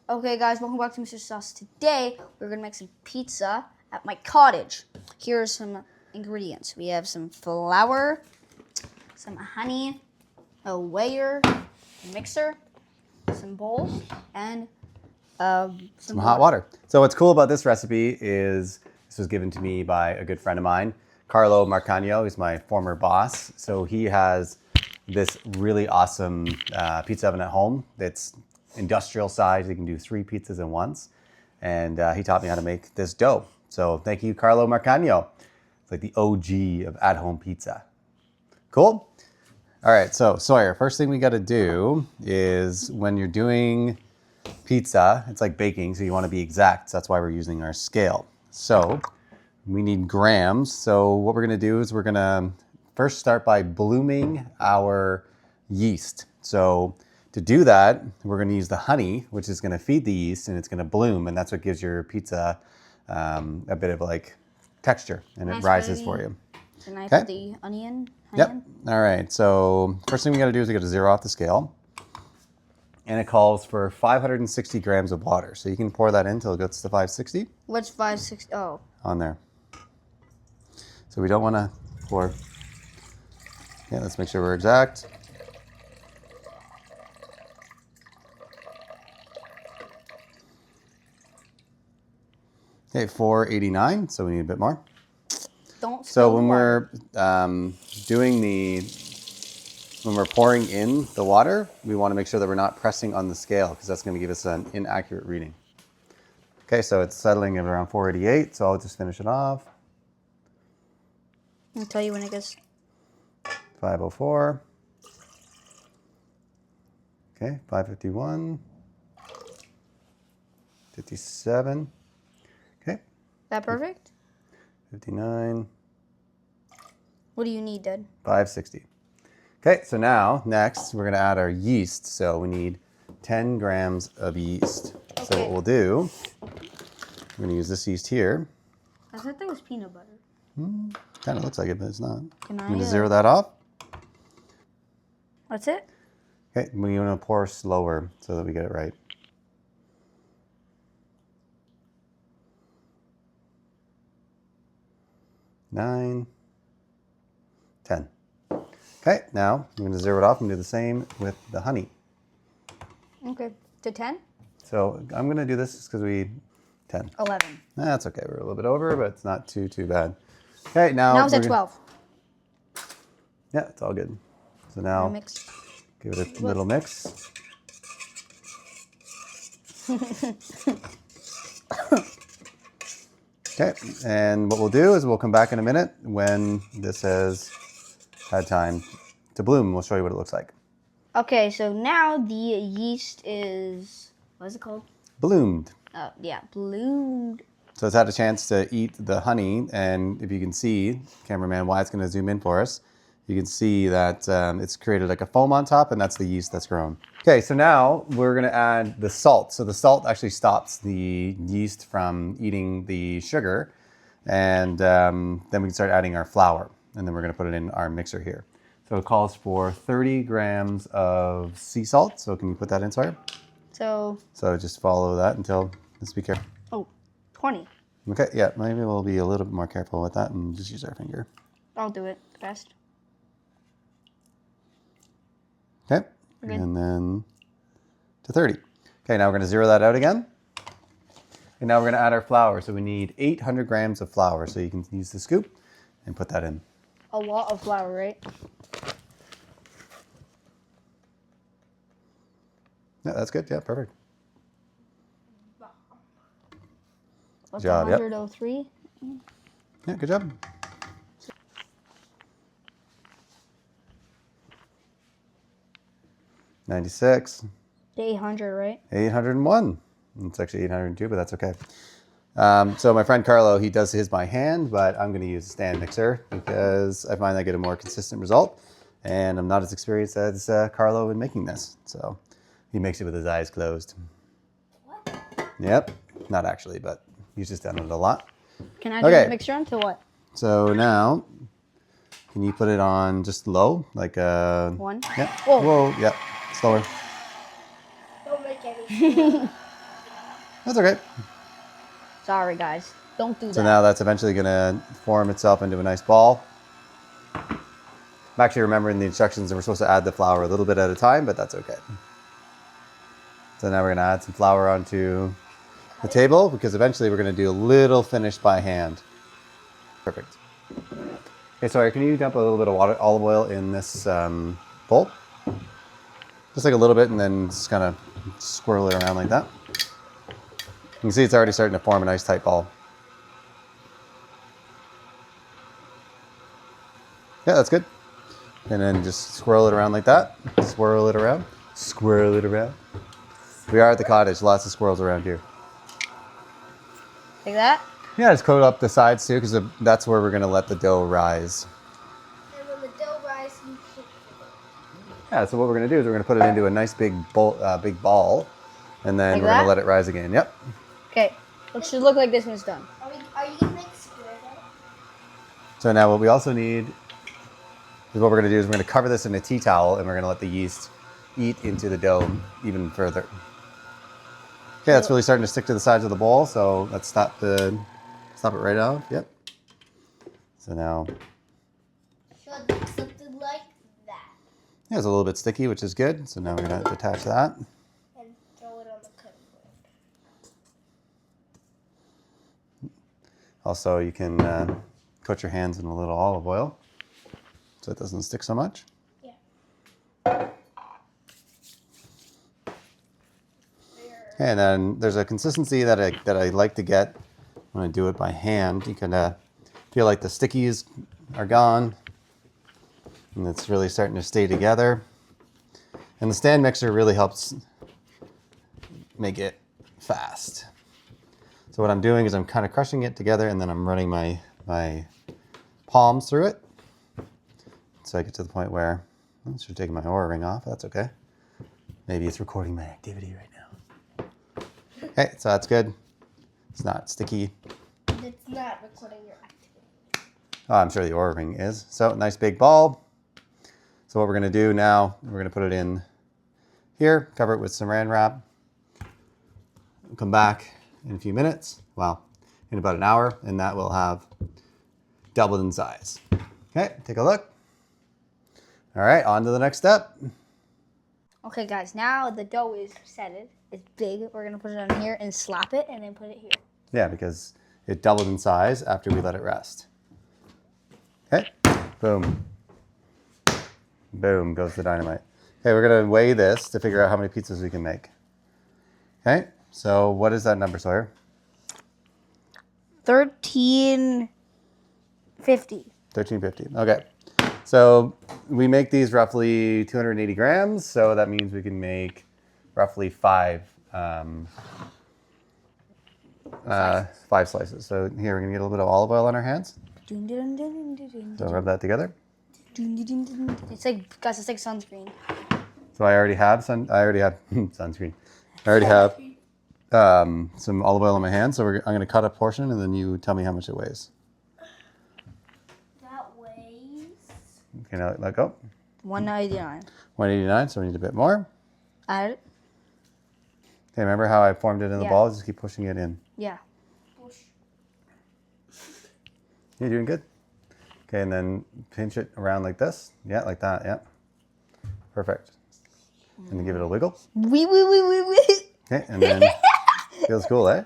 Okay, guys, welcome back to Mr. Sauce. Today, we're gonna make some pizza at my cottage. Here are some ingredients. We have some flour, some honey, a weigher, a mixer, some bowls, and some hot water. So what's cool about this recipe is this was given to me by a good friend of mine, Carlo Marcagno. He's my former boss. So he has this really awesome pizza oven at home that's industrial size. You can do 3 pizzas at once. And he taught me how to make this dough. So thank you, Carlo Marcagno. It's like the OG of at-home pizza. Cool? All right, so Sawyer, first thing we got to do is when you're doing pizza, it's like baking, so you want to be exact. So that's why we're using our scale. So we need grams. So what we're going to do is we're going to first start by blooming our yeast. So to do that, we're going to use the honey, which is going to feed the yeast, and it's going to bloom, and that's what gives your pizza a bit of like texture, and it rises for you. Can I put the onion? Yep. All right. So first thing we got to do is we got to zero off the scale. And it calls for 560 grams of water. So you can pour that in until it gets to 560. What's 560? Oh. On there. So we don't want to pour. Yeah, let's make sure we're exact. Okay, 489. So we need a bit more. Don't. So when we're when we're pouring in the water, we want to make sure that we're not pressing on the scale because that's going to give us an inaccurate reading. Okay, so it's settling at around 488, so I'll just finish it off. I'll tell you when it gets. 504. Okay, 551. 57. Okay. That perfect? 59. What do you need, Dad? 560. Okay, so now, next, we're going to add our yeast. So we need 10 grams of yeast. Okay. So what we'll do, we're going to use this yeast here. I thought that was peanut butter. Kind of looks like it, but it's not. I'm going to zero that off. That's it? Okay, we want to pour slower so that we get it right. Nine, 10. Okay, now I'm going to zero it off and do the same with the honey. Okay, to 10? So I'm going to do this just because 10. 11. That's okay. We're a little bit over, but it's not too bad. Okay, now it's at 12. Yeah, it's all good. So now mix. Give it a little mix. Okay, and what we'll do is we'll come back in a minute when this has had time to bloom. We'll show you what it looks like. Okay, so now the yeast is, what is it called? Bloomed. Yeah, bloomed. So it's had a chance to eat the honey, and if you can see, cameraman Wyatt's going to zoom in for us. You can see that it's created like a foam on top, and that's the yeast that's grown. Okay, so now we're going to add the salt. So the salt actually stops the yeast from eating the sugar, and then we can start adding our flour, and then we're going to put it in our mixer here. So it calls for 30 grams of sea salt. So can you put that in, Sawyer? So just follow that until, let's be careful. Oh, 20. Okay, yeah, maybe we'll be a little bit more careful with that and just use our finger. I'll do it best. Okay, and then to 30. Okay, now we're going to zero that out again. And now we're going to add our flour. So we need 800 grams of flour. So you can use the scoop and put that in. A lot of flour, right? Yeah, that's good. Yeah, perfect. What's Good job, 103? Yep. Yeah, good job. $96. 800, right? 801. It's actually 802, but that's okay. So my friend Carlo, he does his by hand, but I'm going to use a stand mixer because I find I get a more consistent result, and I'm not as experienced as Carlo in making this. So he makes it with his eyes closed. What? Yep, not actually, but he's just done it a lot. Can I do the mixture on to what? So now, can you put it on just low, like 1? Yeah. Whoa. Whoa. Yep. Slower. Don't make any. That's okay. Sorry, guys. Don't do that. So now that's eventually going to form itself into a nice ball. I'm actually remembering the instructions that we're supposed to add the flour a little bit at a time, but that's okay. So now we're going to add some flour onto the table because eventually we're going to do a little finish by hand. Perfect. Okay, Sawyer, can you dump a little bit of olive oil in this bowl? Just like a little bit, and then just kind of swirl it around like that. You can see it's already starting to form a nice tight ball. Yeah, that's good. And then just swirl it around like that. Swirl it around. Swirl it around. We are at the cottage. Lots of squirrels around here. Like that? Yeah, just coat up the sides too, because that's where we're going to let the dough rise. And when the dough rises, you shake it. Yeah, so what we're going to do is we're going to put it into a nice big ball, and then Like we're going to that? let it rise again. Yep. Okay. It should look like this when it's done. Are you gonna make square dough? So now what we also need is what we're going to do is we're going to cover this in a tea towel, and we're going to let the yeast eat into the dough even further. Okay, that's really starting to stick to the sides of the bowl, so let's stop it right off. Yep. So now, Should look something like that. yeah, it's a little bit sticky, which is good. So now we're going to detach that. And throw it on the cutting board. Also, you can coat your hands in a little olive oil so it doesn't stick so much. Yeah. And then there's a consistency that I like to get when I do it by hand. You can feel like the stickies are gone, and it's really starting to stay together. And the stand mixer really helps make it fast. So what I'm doing is I'm kind of crushing it together, and then I'm running my palms through it. So I get to the point where I should take my Oura ring off. That's okay. Maybe it's recording my activity right now. Okay, so that's good. It's not sticky. It's not recording your activity. Oh, I'm sure the Oura ring is. So nice big ball. So what we're going to do now, we're going to put it in here, cover it with saran wrap. We'll come back in a few minutes. Well, in about an hour, and that will have doubled in size. Okay, take a look. All right, on to the next step. Okay, guys, now the dough is setted. It's big. We're going to put it on here and slap it and then put it here. Yeah, because it doubled in size after we let it rest. Okay, boom. Boom goes the dynamite. Okay, we're going to weigh this to figure out how many pizzas we can make. Okay, so what is that number, Sawyer? 1350. 1350. Okay. So we make these roughly 280 grams. So that means we can make roughly five slices. So here we're going to get a little bit of olive oil on our hands. So rub that together. It's like, guys, it's like sunscreen. So I already have sunscreen. I already have some olive oil on my hands. So I'm going to cut a portion, and then you tell me how much it weighs. That weighs. Okay, now let go. 199. 189. So we need a bit more. Add it? Okay, remember how I formed it in the Yeah. ball? Just keep pushing it in. Yeah. Push. You're doing good. Okay, and then pinch it around like this. Yeah, like that. Yeah. Perfect. And then give it a wiggle. Wee. Okay, and then feels cool, eh?